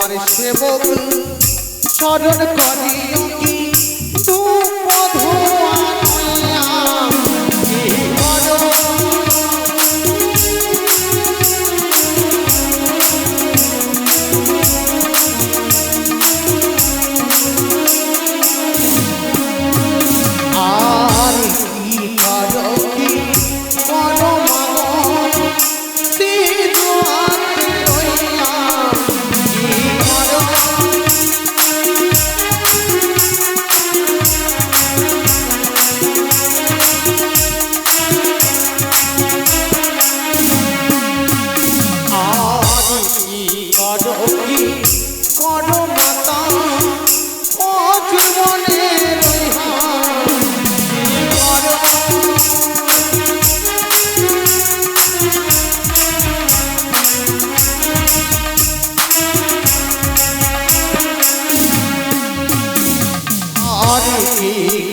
তোমার সেবক শরণ করিও কি দুঃখ ধোয়া কি করো আর কি করো কি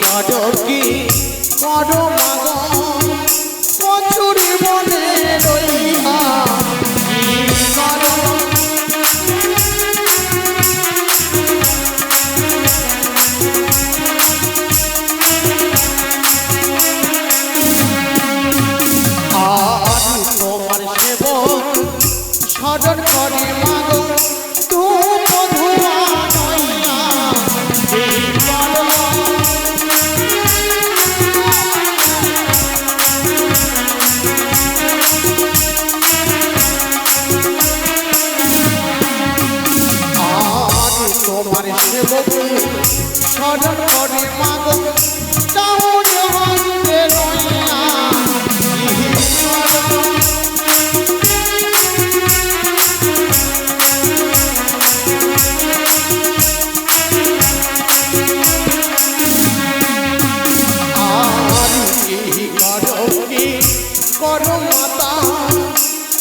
করো কি করো মাগো কচুরি বনে রইয়া কি করো আর তোমার সেবক শরণ করে মাগো ধূপ ধোয়া নইয়া কি করো তোমার সেবক শরণ করে মাগো চাউর হস্তে রইয়া আর কি করো কি করো মাতা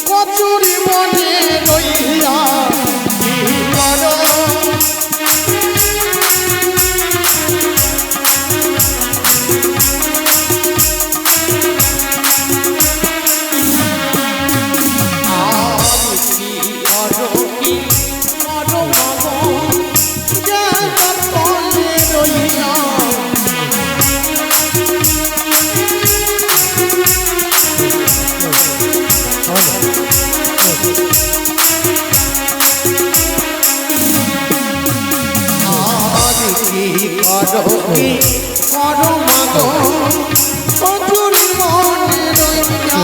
কচুরি বনে রইয়া কি করো কি করো মাগো কচুরি বনে রইয়া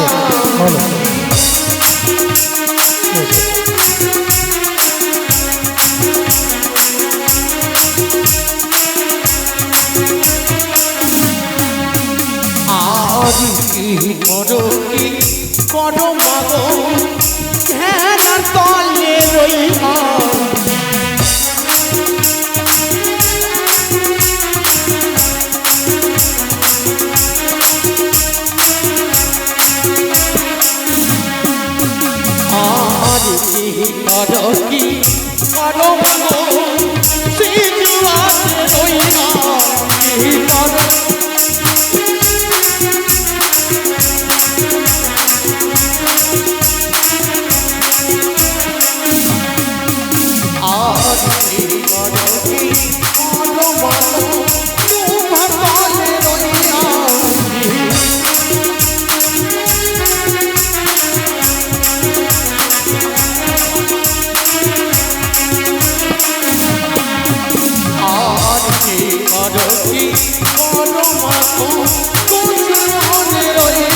আর কি করো কি করো মাগো ধ্যানের তলে রইয়া করো কি করো মাগো সিজুয়াতে রইয়া কি করো আর কি করো কি করো মাগো তোমার তলে রইয়া কি করো মাগো কচুরি বনে রইয়া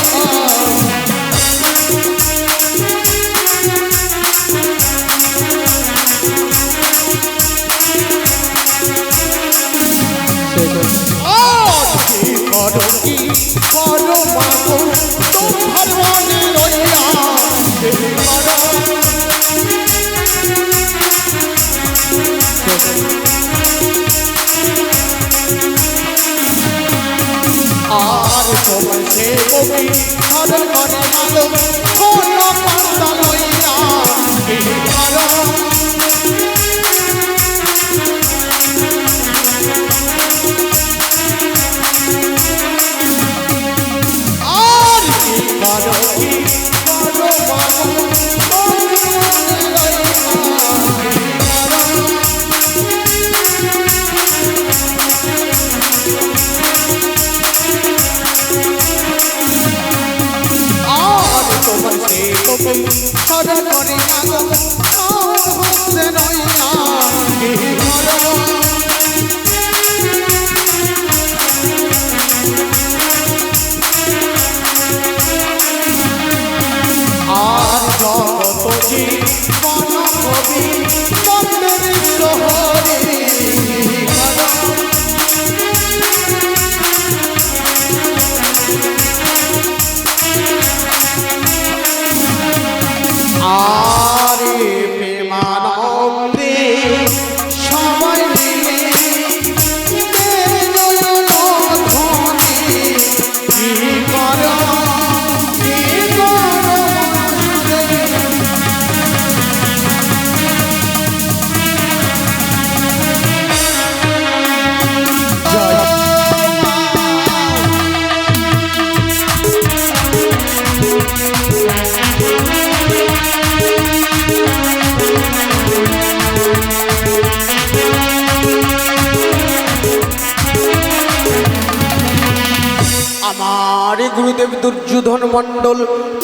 গুরুদেব দুর্যোধন মণ্ডল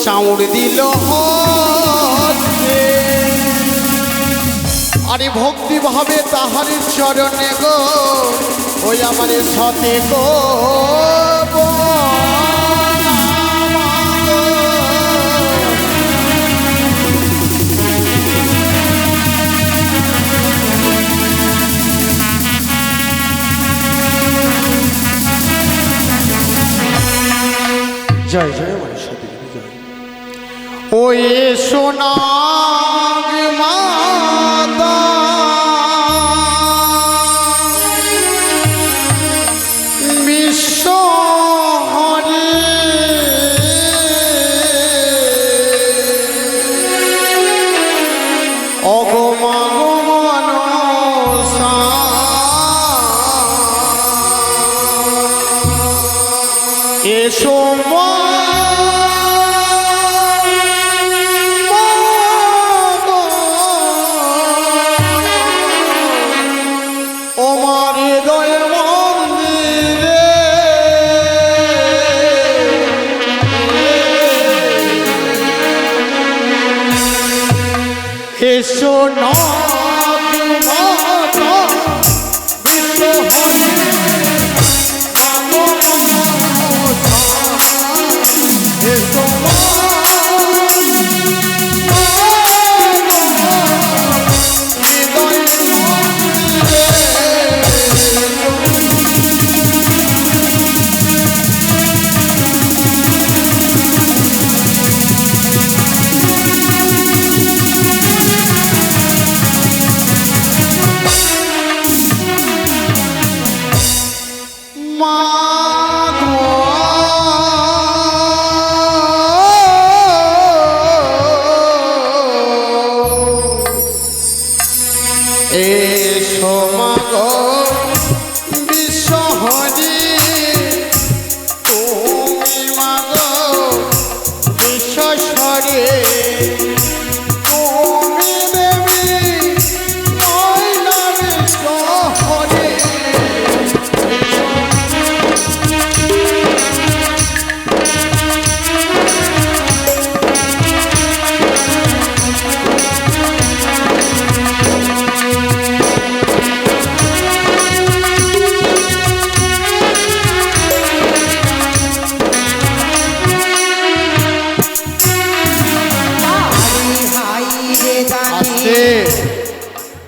চাউড় দিল হস্তে। আরে ভক্তি ভাবে তাহার চরণে গো ওই আমার সতে গো জয় জয় আমার সাথে জয়। ওই সোনাগ মাতা বিশ্ব হরি অগমাগমন এসো এসো নাগ মাতা বিশ্ব হরি এসো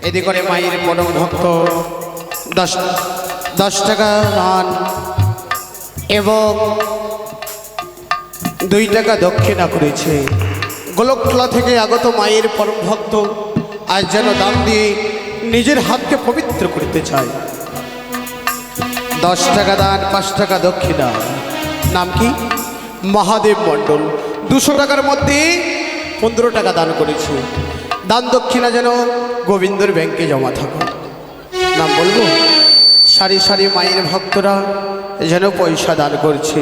এদি করে মায়ের পরম ভক্ত 10 টাকা দান এবং 2 টাকা দক্ষিণা করেছে। গোলকতলা থেকে আগত মায়ের পরম ভক্ত আজ যেন দান দিয়ে নিজের হাতকে পবিত্র করতে চায়। 10 টাকা দান 5 টাকা দক্ষিণা। নাম কি? মহাদেব মণ্ডল। 200 টাকার মধ্যে 15 টাকা দান করেছে। দান দক্ষিণা যেন গোবিন্দর ব্যাংকে জমা থাকুক। নাম বলবো? সারি সারি মায়ের ভক্তরা যেন পয়সা দান করছে।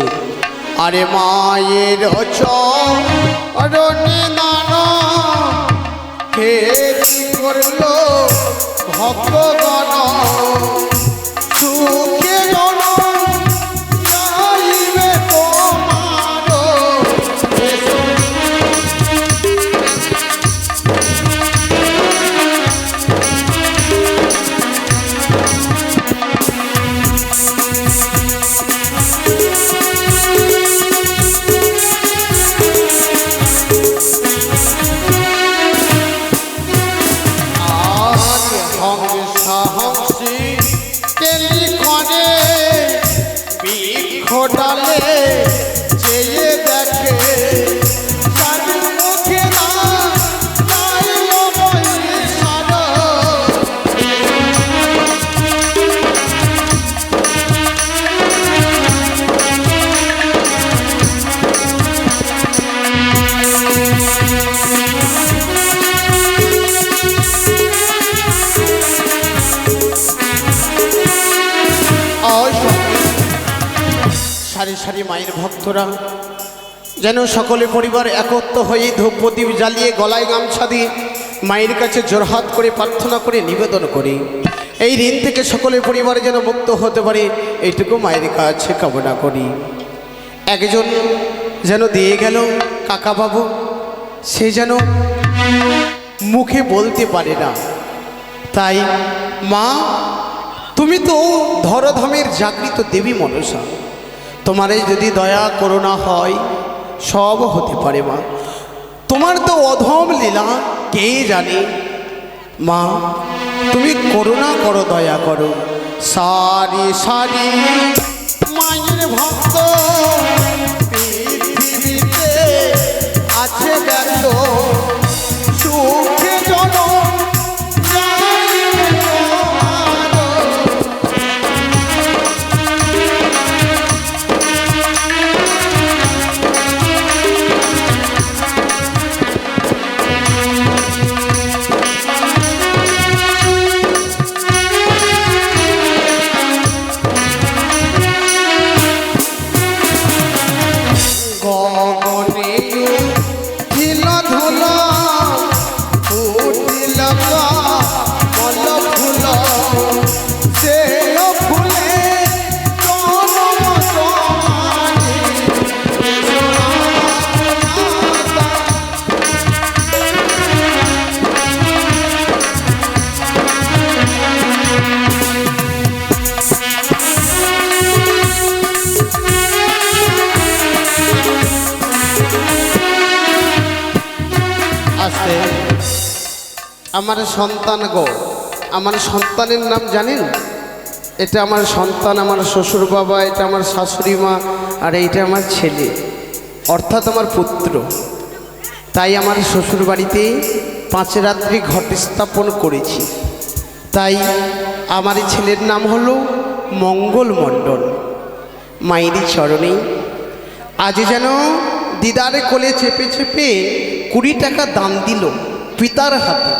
আরে মায়ের চরণে দান কে করলো ভক্তগণ সুখে জন যাইবে তোমার। ঘোটালে চেয়ে দেখে মুখে না সারি সারি মায়ের ভক্তরা যেন সকলে পরিবার একত্র হয়ে ধূপ প্রদীপ জ্বালিয়ে গলায় গামছা দিয়ে মায়ের কাছে জোরহাত করে প্রার্থনা করে নিবেদন করি। এই ঋণ থেকে সকলে পরিবার যেন মুক্ত হতে পারে এইটুকু মায়ের কাছে কামনা করি। একজন যেন দিয়ে গেল কাকা বাবু, সে যেন মুখে বলতে পারে না। তাই মা, তুমি তো ধরধামের জাগৃত দেবী মনসা, তোমার এই যদি দয়া করুণা হয় সব হতে পারে মা। তোমার তো অধম লীলা কে জানে। মা, তুমি করুণা করো, দয়া করো। সারি সারি মায়ের ভক্ত পৃথিবীতে আছে ব্যস্ত, সুখে জনম আমার সন্তান গো, আমার সন্তানের নাম জানেন? এটা আমার সন্তান, আমার শ্বশুর বাবা, এটা আমার শাশুড়ি মা, আর এইটা আমার ছেলে, অর্থাৎ আমার পুত্র। তাই আমার শ্বশুর বাড়িতে 5 রাত্রি ঘট স্থাপন করেছি। তাই আমার ছেলের নাম হলো মঙ্গল মণ্ডল। মায়েরই চরণে আজ যেন দিদারে কোলে চেপে চেপে 20 টাকা দান দিল পিতার হাতে।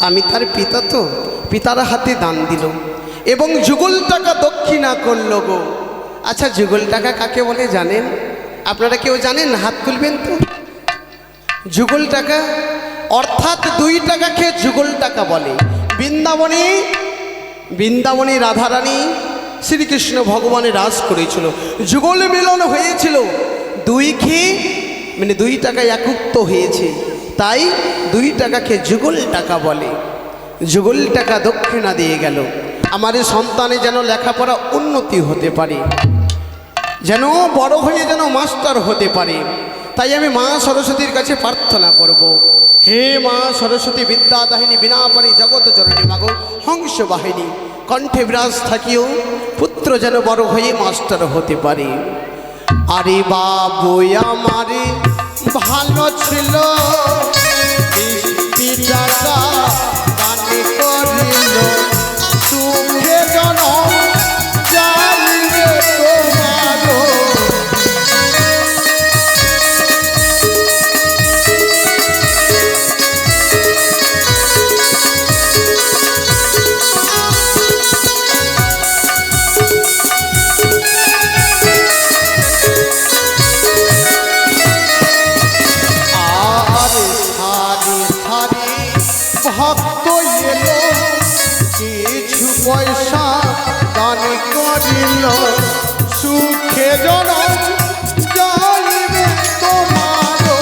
আমি তার পিতা তো, পিতার হাতে দান দিল এবং যুগল টাকা দক্ষিণা করল গো। আচ্ছা, যুগল টাকা কাকে বলে জানেন? আপনারা কেউ জানেন? হাত তুলবেন তো। যুগল টাকা অর্থাৎ 2 টাকাকে যুগল টাকা বলে। বৃন্দাবনে রাধারানী শ্রীকৃষ্ণ ভগবানের রাজ করেছিল, যুগল মিলন হয়েছিল, 2 টাকা একত্র হয়েছে, তাই 2 টাকাকে যুগল টাকা বলে। যুগল টাকা দক্ষিণা দিয়ে গেল আমার সন্তানে যেন লেখাপড়া উন্নতি হতে পারে, যেন বড় হয়ে যেন মাস্টার হতে পারে। তাই আমি মা সরস্বতীর কাছে প্রার্থনা করব, হে মা সরস্বতী বিদ্যাদাহিনী বিনাপানি জগৎ জননী মাগো হংস বাহিনী, কণ্ঠে বিরাজ থাকিও পুত্র যেন বড় হয়ে মাস্টার হতে পারে। আরে বাবু আমারে ভালো ছিল, 20 টাকা দান করিল, সুখে জনম যাইবে তোমারো। ভক্ত এলো কিছু পয়সা দান করিল, সুখে জনম যাইবে তোমারো।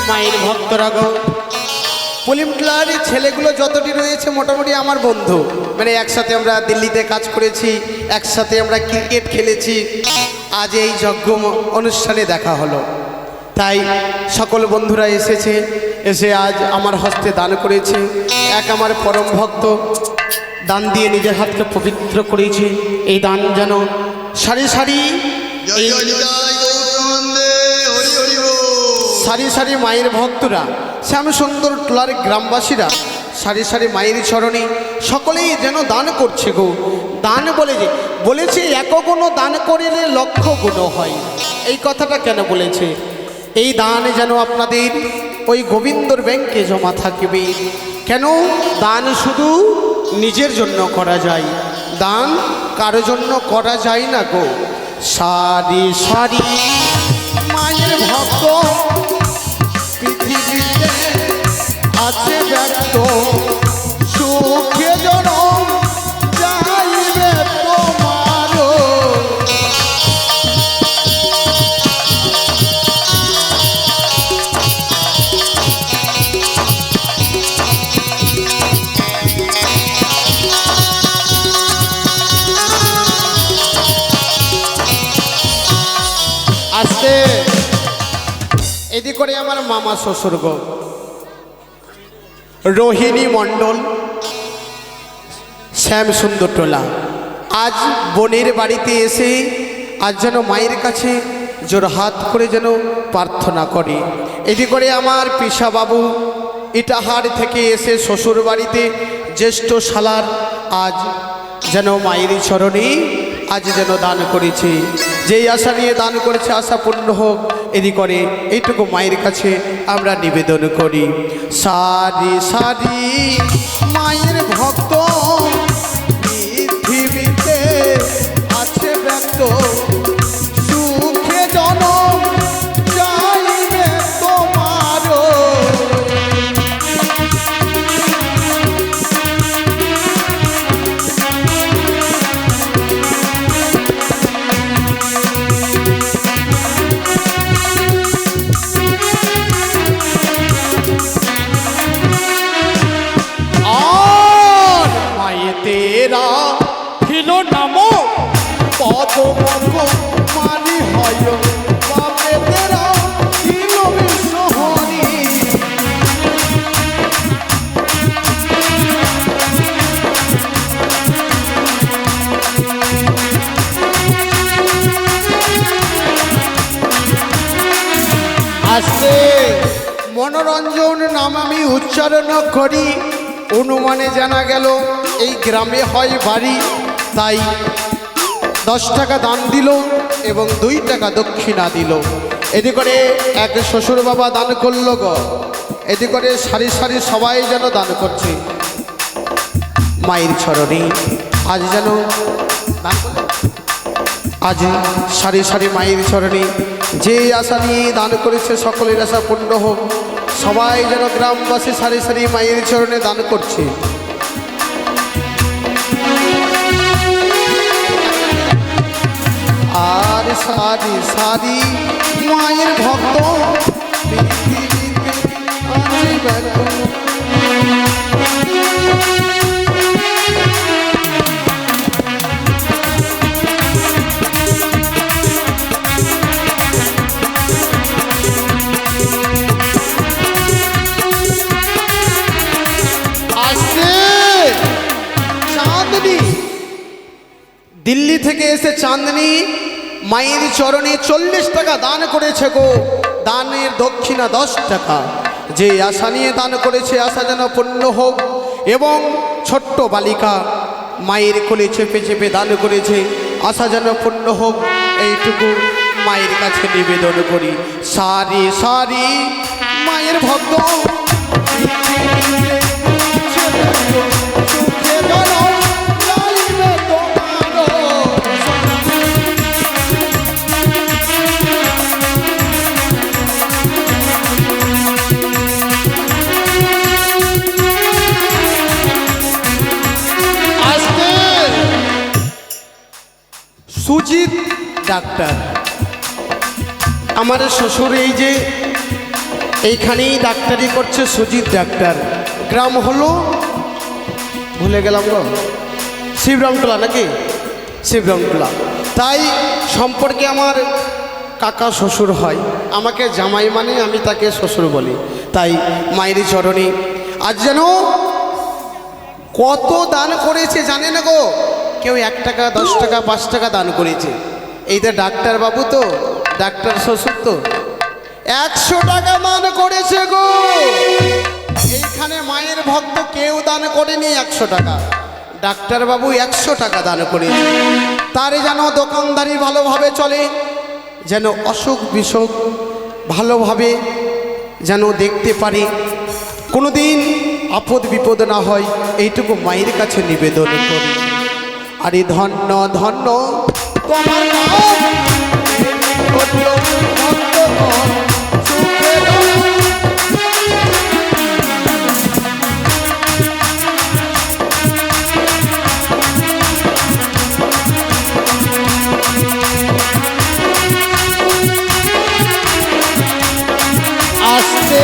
মায়ের ভক্তরা গো, পুলিমটলার ছেলেগুলো যতটি রয়েছে মোটামুটি আমার বন্ধু, মানে একসাথে আমরা দিল্লিতে কাজ করেছি, একসাথে আমরা ক্রিকেট খেলেছি। আজ এই যজ্ঞ অনুষ্ঠানে দেখা হলো, তাই সকল বন্ধুরা এসেছে, এসে আজ আমার হস্তে দান করেছে। এক আমার পরম ভক্ত দান দিয়ে নিজের হাতকে পবিত্র করেছে। এই দান যেন সারি সারি সারি সারি মায়ের ভক্তরা, শ্যাম সুন্দর টোলার গ্রামবাসীরা সারি সারি মায়ের চরণে সকলেই যেন দান করছে গো। দান বলেছে 1 গুণ দান করিলে 1,00,000 গুণ হয়। এই কথাটা কেন বলেছে? এই দান যেন আপনাদের ওই গোবিন্দর ব্যাংকে জমা থাকবে। কেন? দান শুধু নিজের জন্য করা যায়, দান কারোর জন্য করা যায় না গো। সারি সারি মায়ের ভক্ত পৃথিবীতে আছে ব্যক্ত, সুখে জনম যাইবে তোমারও। আজকে এদিক করে আমার মামা শ্বশুর গো রোহিণী মণ্ডল, শ্যাম সুন্দর টোলা, আজ বোনের বাড়িতে এসে আজ যেন মায়ের কাছে জোর হাত করে যেন প্রার্থনা করে। এদিক করে আমার পিসা বাবু ইটাহার থেকে এসে শ্বশুর বাড়িতে জ্যেষ্ঠ শালার আজ যেন মায়ের চরণে আজ যেন দান করেছে। যেই আশা নিয়ে দান করেছে আশা পূর্ণ হোক, এদি করে এইটুকু মায়ের কাছে আমরা নিবেদন করি। সারি সারি মায়ের ভক্ত পৃথিবীতে আছে ব্যক্ত, সুখে জনম যাইবে তোমারও। তেরা ছিল নাম পদ মানি হয় বাপে তেরা ছিল বিশ্বহরি। আজকে মনোরঞ্জন নাম আমি উচ্চারণ করি, অনুমানে জানা গেল এই গ্রামে হয় বাড়ি, তাই 10 টাকা দান দিল এবং 2 টাকা দক্ষিণা দিল। এদি করে এক শ্বশুর বাবা দান করল গো, এদি করে সারি সারি সবাই যেন দান করছে মায়ের চরণে। আজ যেন দান করল, আজ সারি সারি মায়ের চরণে যে আশা নিয়ে দান করেছে সকলের আশা পূর্ণ হোক। সবাই যেন গ্রামবাসী সারি সারি মায়ের চরণে দান করছে। আর সারি সারি মায়ের ভক্ত দিল্লি থেকে এসে চাঁদনি মায়ের চরণে 40 টাকা দান করেছে গো। দানের দক্ষিণা 10 টাকা। যে আশা নিয়ে দান করেছে আশা যেন পূর্ণ হোক, এবং ছোট্ট বালিকা মায়ের কোলে চেপে চেপে দান করেছে আশা যেন পূর্ণ হোক, এইটুকু মায়ের কাছে নিবেদন করি। সারি সারি মায়ের ভক্ত সুজিত ডাক্তার, আমার শ্বশুর এই যে এইখানেই ডাক্তারি করছে সুজিত ডাক্তার। গ্রাম হলো ভুলে গেলাম গো, শিবরামটোলা নাকি শিবরামটোলা। তাই সম্পর্কে আমার কাকা শ্বশুর হয়, আমাকে জামাই মানে আমি তাকে শ্বশুর বলি। তাই মায়ের চরণে আজ যেন কত দান করেছে জানে না গো। কেউ 1 টাকা 10 টাকা 5 টাকা দান করেছে। এইটা ডাক্তার বাবু তো, ডাক্তার শ্বশুর তো 100 টাকা দান করেছে গো। এইখানে মায়ের ভক্ত কেউ দান করেনি 100 টাকা, ডাক্তার বাবু 100 টাকা দান করেছে। তারে যেন দোকানদারি ভালোভাবে চলে, যেন অসুখ বিসুখ ভালোভাবে যেন দেখতে পারে, কোনোদিন আপদ বিপদ না হয়, এইটুকু মায়ের কাছে নিবেদন করি। আরে ধন্য ধন্য তোমার নাম করল ভক্তগণ সুখে জনম। আসছে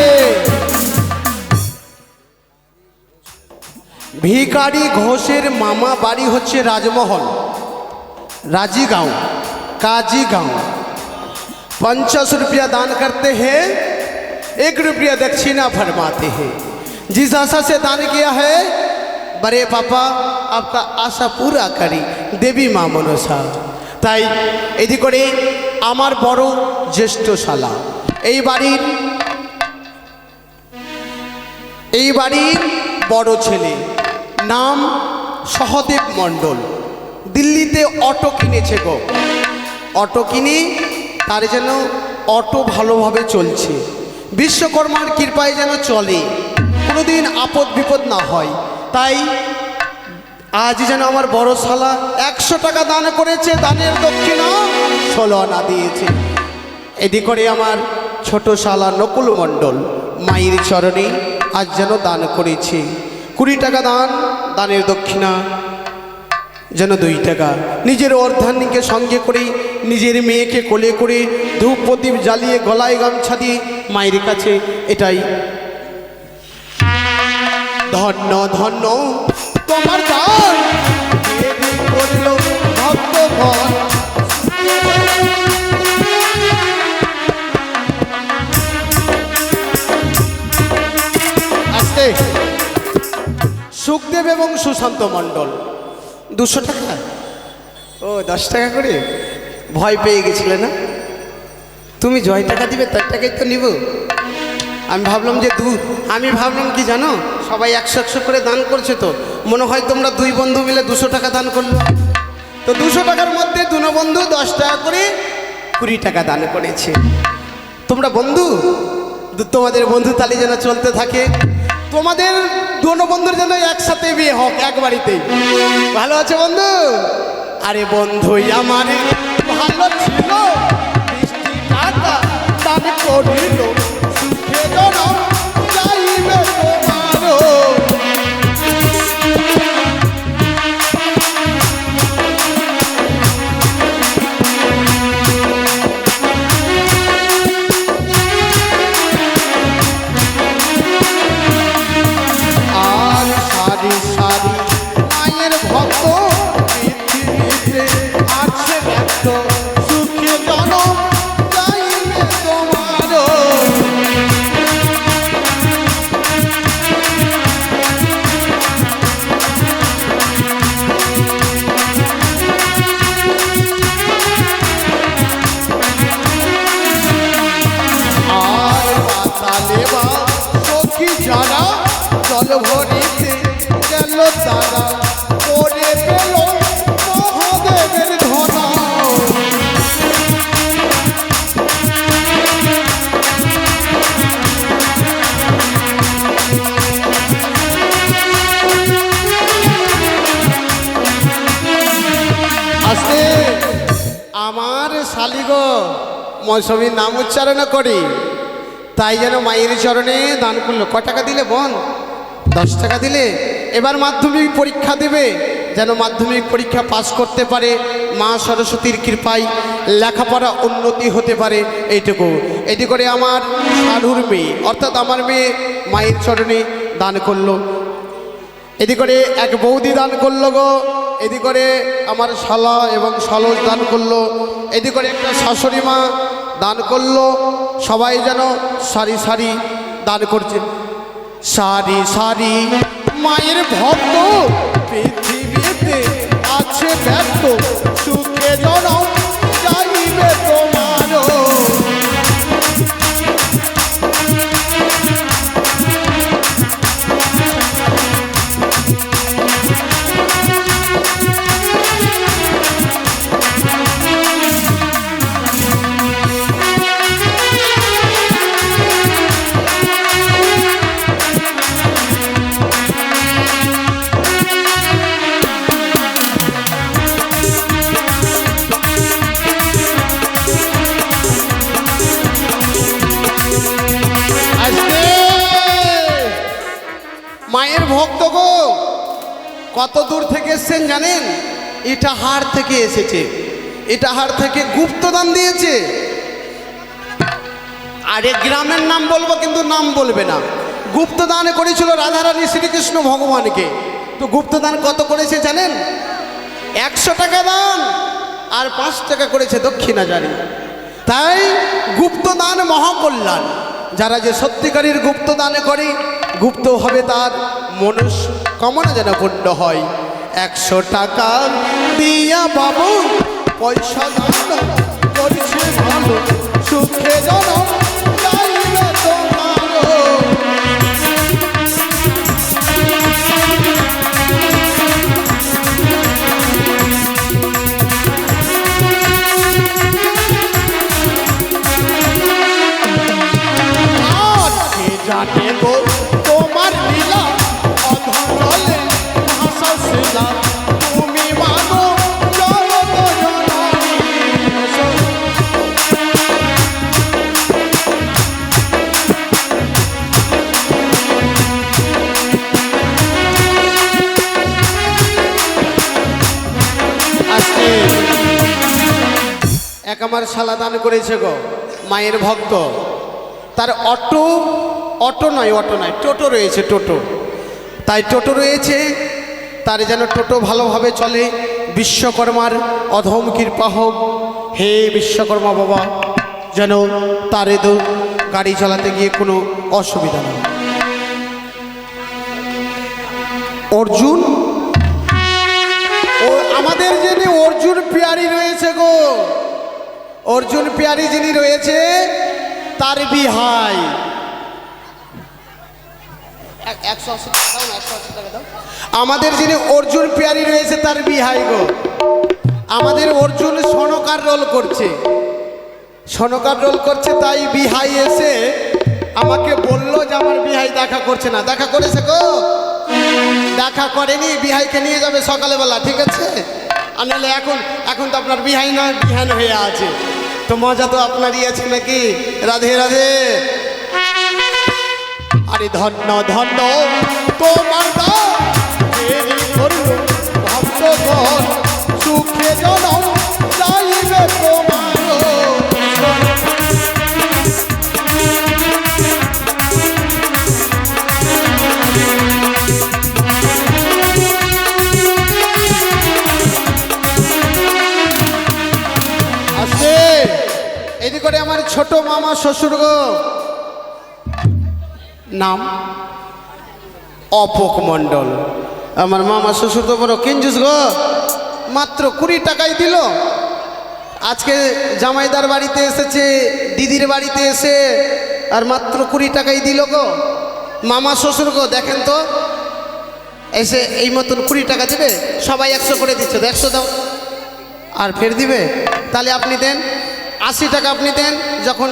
ভিখারি ঘোষের মামা বাড়ি হচ্ছে রাজমহল, राजीगांव काजीगांव। 50 रुपया दान करते हैं, 1 रुपया दक्षिणा फरमाते हैं। जिस आशा से दान किया है बड़े पापा आपका आशा पूरा करी देवी माँ मनसा। তাই এদি করে আমার বড় জ্যেষ্ঠ শালা এই বাড়ির বড় ছেলে, নাম সহদেব মণ্ডল। দিল্লিতে অটো কিনেছে গো, অটো কিনে তার যেন অটো ভালোভাবে চলছে, বিশ্বকর্মার কৃপায় যেন চলে, কোনোদিন আপদ বিপদ না হয়। তাই আজ যেন আমার বড় শালা 100 টাকা দান করেছে, দানের দক্ষিণা 16 আনা দিয়েছে। এদি করে আমার ছোট শালা নকুল মণ্ডল মায়ের চরণে আজ যেন দান করেছে 20 টাকা দান, দানের দক্ষিণা যেন 2 টাকা। নিজের অর্ধাঙ্গীকে সঙ্গে করে নিজের মেয়েকে কোলে করে ধূপ প্রদীপ জ্বালিয়ে গলায় গামছা দিয়ে মায়ের কাছে এটাই ধন্য ধন্য তোমার দান করল ভক্তগণ। আসতে সুখদেব এবং সুশান্ত মণ্ডল 200 টাকা, ও 10 টাকা করে ভয় পেয়ে গেছিলে না? তুমি জয় টাকা দিবে তার টাকাই তো নিব। আমি ভাবলাম কি জানো, সবাই 100 করে দান করছে, তো মনে হয় তোমরা 2 বন্ধু মিলে 200 টাকা দান করলো। তো 200 টাকার মধ্যে 2 বন্ধু 10 টাকা করে 20 টাকা দান করেছে। তোমরা বন্ধু, তোমাদের বন্ধু তালি যেন চলতে থাকে, তোমাদের 2 বন্ধুর যেন একসাথে বিয়ে হোক এক বাড়িতেই। ভালো আছে বন্ধু? আরে বন্ধুই আমার ভালো ছিল, 20 টাকা দান করিল সুখে জনম যাইবে তোমারও। আর সারি সারি মায়ের ভক্ত পৃথিবীতে আছে ব্যক্ত সুখে জনম যাইবে তোমারও। আর পাতালে বা সখী যারা জল ভরিতে গেল তারা করে পেল মহাদেবের ধনা। আসতে আমার শালিগো মৌসুমীর নাম উচ্চারণ করি, তাই যেন মায়ের চরণে দান করলো। ক টাকা দিলে বোন? 10 টাকা দিলে। এবার মাধ্যমিক পরীক্ষা দেবে, যেন মাধ্যমিক পরীক্ষা পাস করতে পারে, মা সরস্বতীর কৃপায় লেখাপড়া উন্নতি হতে পারে, এইটুকু। এটি করে আমার সাধুর মেয়ে অর্থাৎ আমার মেয়ে মায়ের চরণে দান করলো। এদি করে এক বৌদি দান করলো গো, এদি করে আমার শালা এবং শালস দান করলো, এদি করে একটা শাশুড়ি মা দান করলো। সবাই যেন সারি সারি দান করছে। সারি সারি মায়ের ভক্ত পৃথিবীতে আছে ব্যক্ত সুখে জনম যাইবে তোমারও। মায়ের ভক্ত গো, কত দূর থেকে এসছেন জানেন? ইটাহার থেকে এসেছে, ইটাহার থেকে গুপ্তদান দিয়েছে। আরে গ্রামের নাম বলবো কিন্তু নাম বলবে না। গুপ্তদান করেছিল রাধারানী শ্রীকৃষ্ণ ভগবানকে। তো গুপ্তদান কত করেছে জানেন? 100 টাকা দান আর 5 টাকা করেছে দক্ষিণা জারি। তাই গুপ্তদান মহাকল্যাণ। যারা যে সত্যিকারের গুপ্তদান করে, গুপ্ত হবে তার মনস্কামনা যেন পূর্ণ হয়। 100 টাকা দিয়া বাবু পয়সা দান করছে ভালো, সুখে জনম যাইবে তোমার। জানে গো তোমার লীলা, অধরলে ভাষা শিলা, তুমি মাগো জগত জননী। আজকে এক আমার শালা দান করেছে গো, মায়ের ভক্ত। তার অটো নয় টোটো রয়েছে, টোটো। তাই টোটো রয়েছে, তার যেন টোটো ভালোভাবে চলে। বিশ্বকর্মার অধম কৃপা হোক। হে বিশ্বকর্মা বাবা, যেন তার গাড়ি চালাতে গিয়ে কোনো অসুবিধা না। অর্জুন, ও আমাদের যিনি অর্জুন পিয়ারি রয়েছে গো, অর্জুন পিয়ারি যিনি রয়েছে তার বিহাই। 180 টাকা দাও, 180 টাকা দাও। আমাদের যিনি অর্জুন পিয়ারি রয়েছে তার বিহাই গো। আমাদের অর্জুন সনকার রোল করছে, সনকার রোল করছে। তাই বিহাই এসে আমাকে বললো যে আমার বিহাই দেখা করছে না। দেখা করেছে গো? দেখা করেনি। বিহাইকে নিয়ে যাবে সকালবেলা, ঠিক আছে? আর নাহলে এখন তো আপনার বিহাই নয়, বিহান হয়ে আছে। তো মজা তো আপনারই আছে নাকি? রাধে রাধে। আরে ধন্য ধন্য তোমার দান, ভক্তগণ সুখে জনম যাইবে তোমার। আসে এদিকে করে আমার ছোট মামা শ্বশুর গো, নাম অপক মণ্ডল। আমার মামা শ্বশুর তো বড় কিঞ্জুস গো, মাত্র 20 টাকাই দিল। আজকে জামাইদার বাড়িতে এসেছে, দিদির বাড়িতে এসে আর মাত্র 20 টাকাই দিল গো। মামা শ্বশুর গো দেখেন তো, এসে এই মতন 20 টাকা দেবে। সবাই 100 করে দিচ্ছে, 100 দাও আর ফের দিবে। তাহলে আপনি দেন 80 টাকা, আপনি দেন। যখন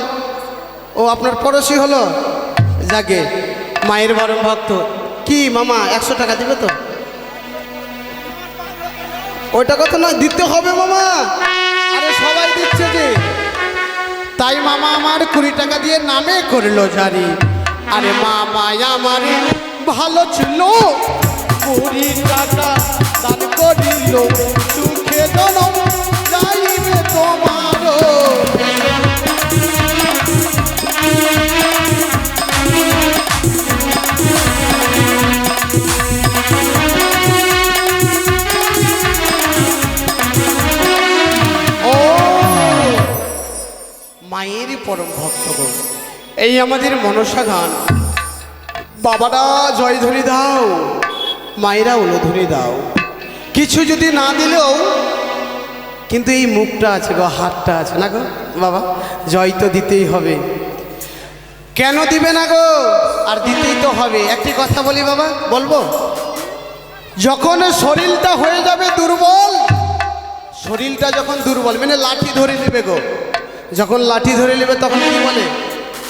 ও আপনার পড়োশি হলো, যাকে মায়ের বরম ভক্ত, কি মামা 100 টাকা দিবে তো? ওইটা কথা না, দিতে হবে মামা। আরে সবাই দিচ্ছে যে, তাই মামা আমার 20 টাকা দিয়ে নামে করলো জারি। আরে মামা আমার ভালো ছিল, 20 টাকা দান করিল, সুখে জনম যাইবে তোমার। মায়েরই পরম ভক্ত গো। এই আমাদের মনসা গান। বাবারা জয় ধরে দাও, মায়েরা উলো ধরে দাও। কিছু যদি না দিলেও কিন্তু এই মুখটা আছে গো, হাতটা আছে না গো বাবা, জয় তো দিতেই হবে। কেন দিবে না গো? আর দিতেই তো হবে। একটি কথা বলি বাবা, বলবো? যখন শরীরটা হয়ে যাবে দুর্বল, শরীরটা যখন দুর্বল মানে লাঠি ধরে নেবে গো, যখন লাঠি ধরে নেবে তখন কি বলে?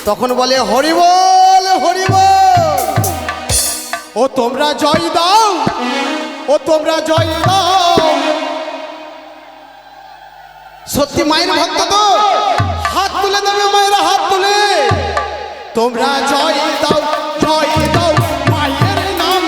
তখন বলে হরি বল, হরি বল। ও তোমরা জয় দাও, ও তোমরা জয় দাও। সত্যি মায়ের ভক্ত তো হাত তুলে দেবে, মায়েরা হাত তুলে। তোমরা জয় দাও, জয় দাও মায়ের নাম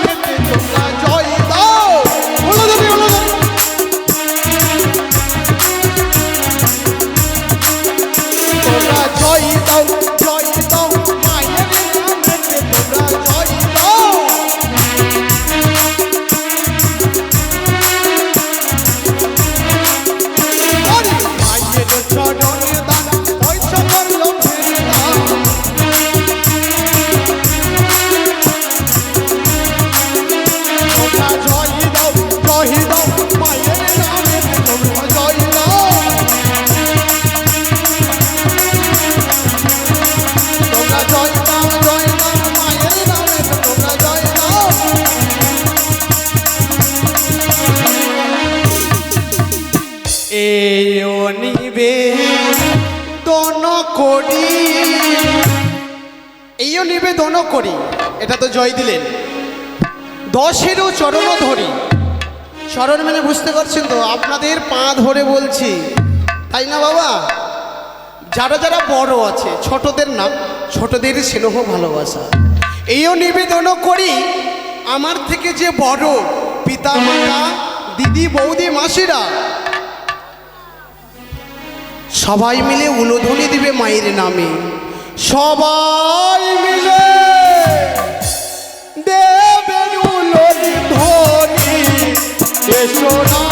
এইও নিবেদনও করি। এটা তো জয় দিলেন, 10-এরও চরণও ধরি। চরণ মানে বুঝতে পারছেন তো, আপনাদের পা ধরে বলছি, তাই না বাবা? যারা যারা বড় আছে, ছোটদের নাম, ছোটদের স্নেহ ভালোবাসা। এইও নিবেদনও করি, আমার থেকে যে বড় পিতা মাতা, দিদি বৌদি মাসিরা, সবাই মিলে উলুধ্বনি দিবে মায়ের নামে। সবাই মিলে দেবেন উলুধ্বনি, এসো না